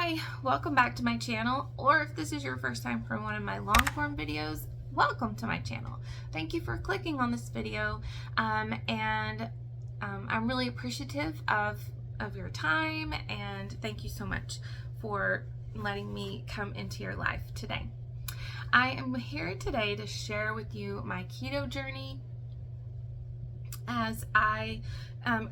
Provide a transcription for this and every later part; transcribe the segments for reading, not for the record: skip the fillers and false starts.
Hi, welcome back to my channel, or if this is your first time for one of my long form videos, welcome to my channel. Thank you for clicking on this video, I'm really appreciative of your time, and thank you so much for letting me come into your life today. I am here today to share with you my keto journey as I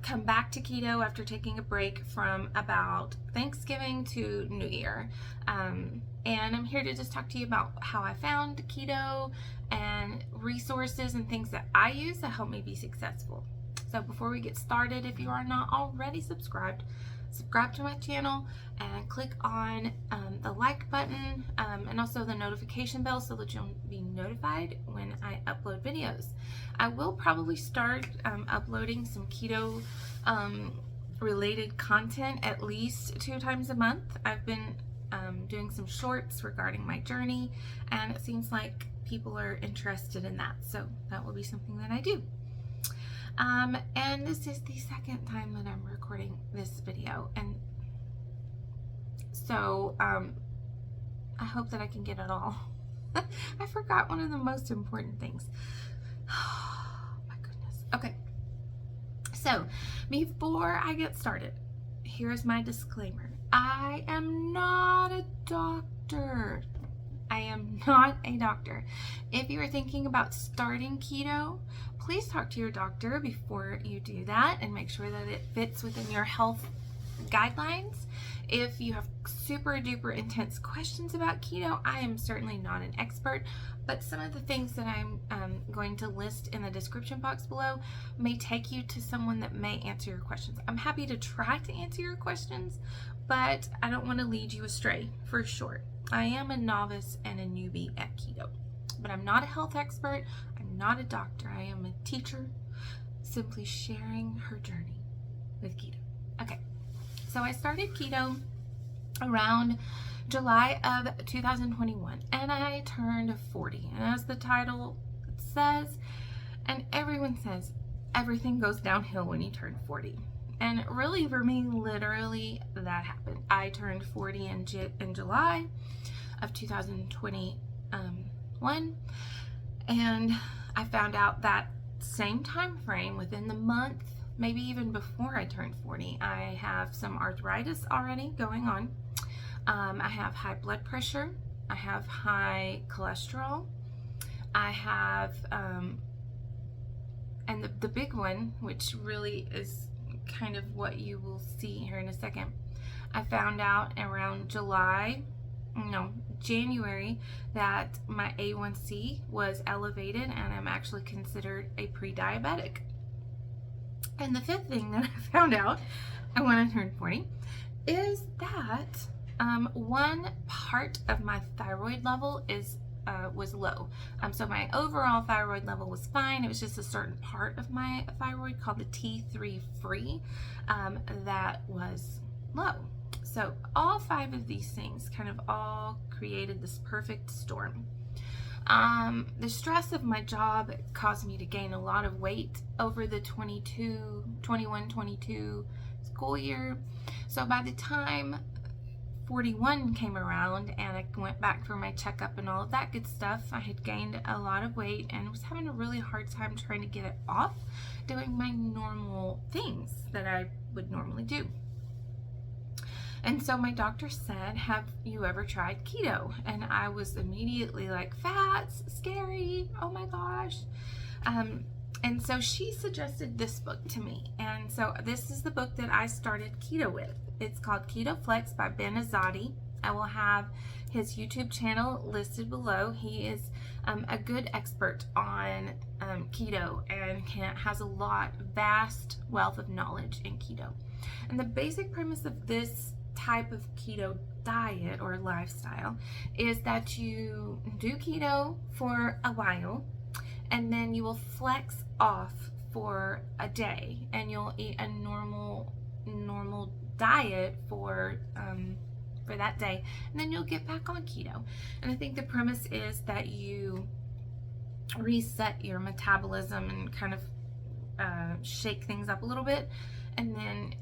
come back to keto after taking a break from about Thanksgiving to New Year. And I'm here to just talk to you about how I found keto and resources and things that I use to help me be successful. So before we get started, if you are not already subscribe to my channel and click on the like button and also the notification bell so that you'll be notified when I upload videos. I will probably start uploading some keto related content at least 2 times a month. I've been doing some shorts regarding my journey, and it seems like people are interested in that, so that will be something that I do. And this is the second time that I'm recording this video, and so I hope that I can get it all. I forgot one of the most important things. Oh my goodness. Okay, so before I get started, here's my disclaimer. I am not a doctor. I am not a doctor. If you are thinking about starting keto, please talk to your doctor before you do that and make sure that it fits within your health guidelines. If you have super duper intense questions about keto, I am certainly not an expert, but some of the things that I'm going to list in the description box below may take you to someone that may answer your questions. I'm happy to try to answer your questions, but I don't want to lead you astray for sure. I am a novice and a newbie at keto, but I'm not a health expert. I'm not a doctor. I am a teacher simply sharing her journey with keto. Okay, so I started keto around July of 2021, and I turned 40. And as the title says, and everyone says, everything goes downhill when you turn 40. And really, for me, literally, that happened. I turned 40 in July of 2021, and I found out that same time frame, within the month, maybe even before I turned 40, I have some arthritis already going on. I have high blood pressure. I have high cholesterol. I have, and the big one, which really is kind of what you will see here in a second, I found out around January that my A1C was elevated, and I'm actually considered a pre-diabetic. And the fifth thing that I found out when I turned 40 is that one part of my thyroid level was low. So my overall thyroid level was fine. It was just a certain part of my thyroid called the T3 free that was low. So all 5 of these things kind of all created this perfect storm. The stress of my job caused me to gain a lot of weight over the 21-22 school year. So by the time 41 came around and I went back for my checkup and all of that good stuff, I had gained a lot of weight and was having a really hard time trying to get it off, doing my normal things that I would normally do. And so my doctor said, have you ever tried keto? And I was immediately like, fats, scary, oh my gosh. And so she suggested this book to me. And so this is the book that I started keto with. It's called Keto Flex by Ben Azadi. I will have his YouTube channel listed below. He is a good expert on keto and has a vast wealth of knowledge in keto. And the basic premise of this type of keto diet or lifestyle is that you do keto for a while, and then you will flex off for a day, and you'll eat a normal diet for that day, and then you'll get back on keto. And I think the premise is that you reset your metabolism and kind of shake things up a little bit, and then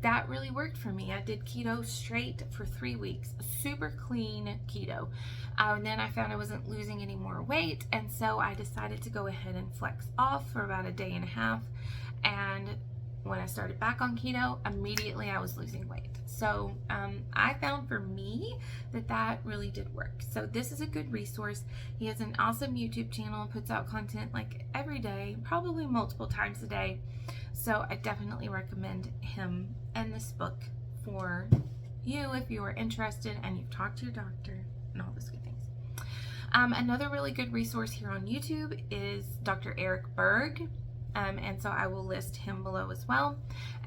that really worked for me. I did keto straight for 3 weeks, super clean keto. And then I found I wasn't losing any more weight, and so I decided to go ahead and flex off for about a day and a half. And when I started back on keto, immediately I was losing weight. So I found for me that really did work. So this is a good resource. He has an awesome YouTube channel, puts out content like every day, probably multiple times a day. So I definitely recommend him and this book for you if you are interested and you've talked to your doctor and all those good things. Another really good resource here on YouTube is Dr. Eric Berg. And so I will list him below as well.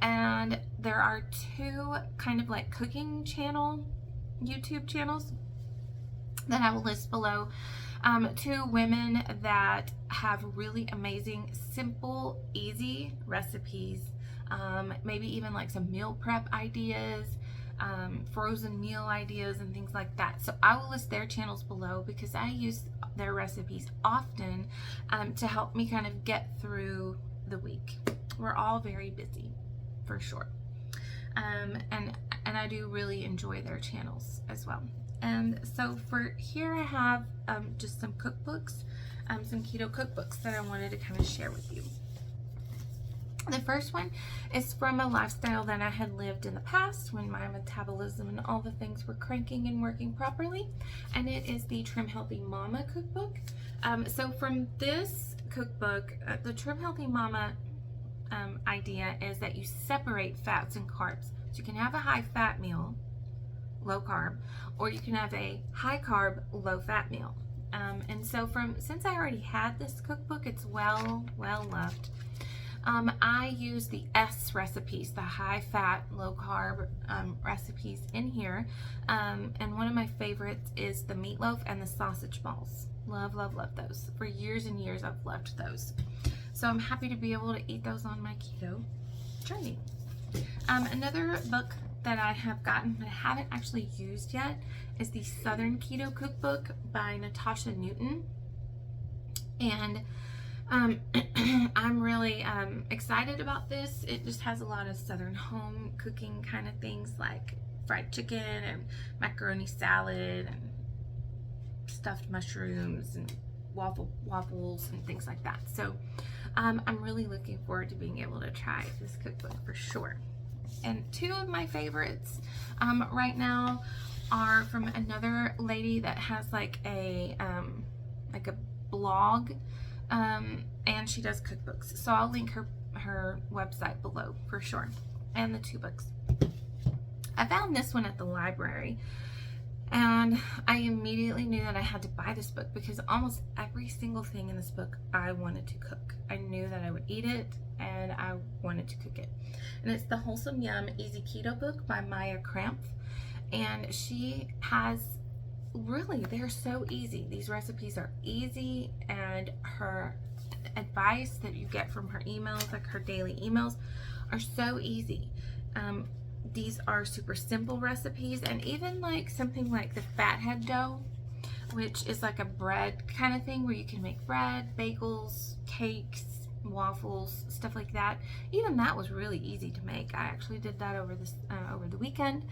And there are 2 kind of like cooking YouTube channels that I will list below. 2 women that have really amazing, simple, easy recipes. Maybe even like some meal prep ideas, frozen meal ideas and things like that. So I will list their channels below because I use their recipes often to help me kind of get through the week. We're all very busy, for sure. And I do really enjoy their channels as well. And so for here I have just some cookbooks, some keto cookbooks that I wanted to kind of share with you. The first one is from a lifestyle that I had lived in the past when my metabolism and all the things were cranking and working properly, and it is the Trim Healthy Mama cookbook. So from this cookbook, the Trim Healthy Mama idea is that you separate fats and carbs. So you can have a high fat meal, low carb, or you can have a high carb, low fat meal. And so since I already had this cookbook, it's well loved. I use the S recipes, the high fat, low carb recipes in here. And one of my favorites is the meatloaf and the sausage balls. Love those. For years and years, I've loved those. So I'm happy to be able to eat those on my keto journey. Another book that I have gotten that I haven't actually used yet is the Southern Keto Cookbook by Natasha Newton. And I'm really excited about this. It just has a lot of Southern home cooking kind of things like fried chicken and macaroni salad and stuffed mushrooms and waffles and things like that. So I'm really looking forward to being able to try this cookbook for sure. And 2 of my favorites right now are from another lady that has like a blog, and she does cookbooks. So I'll link her website below for sure, and the 2 books. I found this one at the library, and I immediately knew that I had to buy this book because almost every single thing in this book I wanted to cook. I knew that I would eat it and I wanted to cook it. And it's the Wholesome Yum Easy Keto book by Maya Krampf. And she has really, they're so easy. These recipes are easy, and her advice that you get from her emails, like her daily emails, are so easy. These are super simple recipes, and even like something like the fathead dough, which is like a bread kind of thing where you can make bread, bagels, cakes, waffles, stuff like that. Even that was really easy to make. I actually did that over the weekend,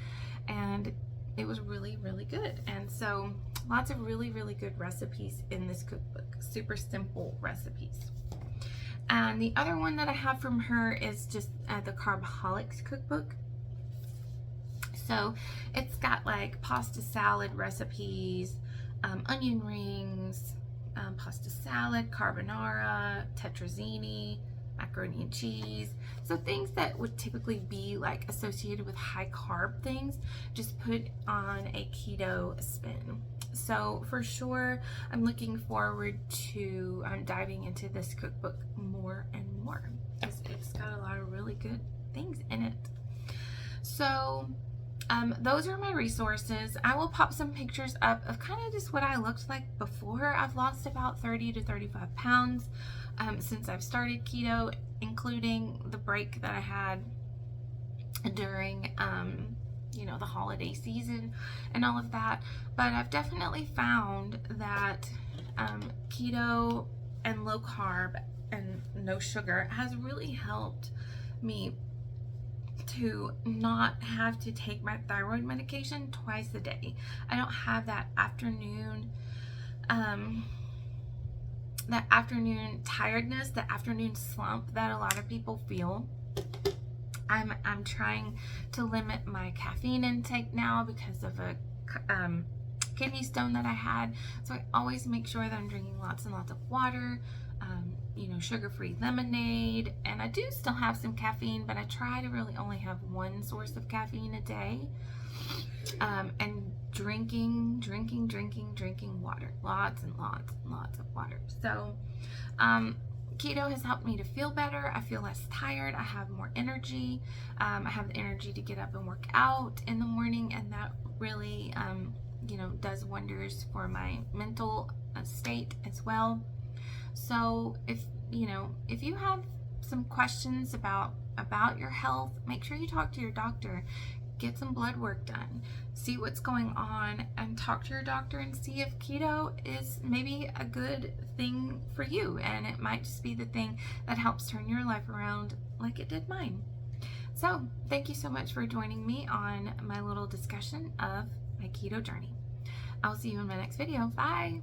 and it was really good. And so lots of really good recipes in this cookbook. Super simple recipes. And the other one that I have from her is just the Carbholics cookbook. So it's got like pasta salad recipes, onion rings, pasta salad, carbonara, tetrazzini, macaroni and cheese. So things that would typically be like associated with high carb things, just put on a keto spin. So for sure, I'm looking forward to diving into this cookbook more and more, because it's got a lot of really good things in it. So those are my resources. I will pop some pictures up of kind of just what I looked like before. I've lost about 30 to 35 pounds since I've started keto, including the break that I had during the holiday season and all of that. But I've definitely found that keto and low carb and no sugar has really helped me to not have to take my thyroid medication twice a day. I don't have that afternoon tiredness, the afternoon slump that a lot of people feel. I'm trying to limit my caffeine intake now because of a kidney stone that I had. So I always make sure that I'm drinking lots and lots of water, sugar-free lemonade, and I do still have some caffeine, but I try to really only have one source of caffeine a day, and drinking water, lots and lots of water. So keto has helped me to feel better. I feel less tired. I have more energy. I have the energy to get up and work out in the morning, and that really does wonders for my mental state as well. So if you have some questions about your health, make sure you talk to your doctor. Get some blood work done, see what's going on, and talk to your doctor and see if keto is maybe a good thing for you, and it might just be the thing that helps turn your life around like it did mine. So thank you so much for joining me on my little discussion of my keto journey. I'll see you in my next video. Bye.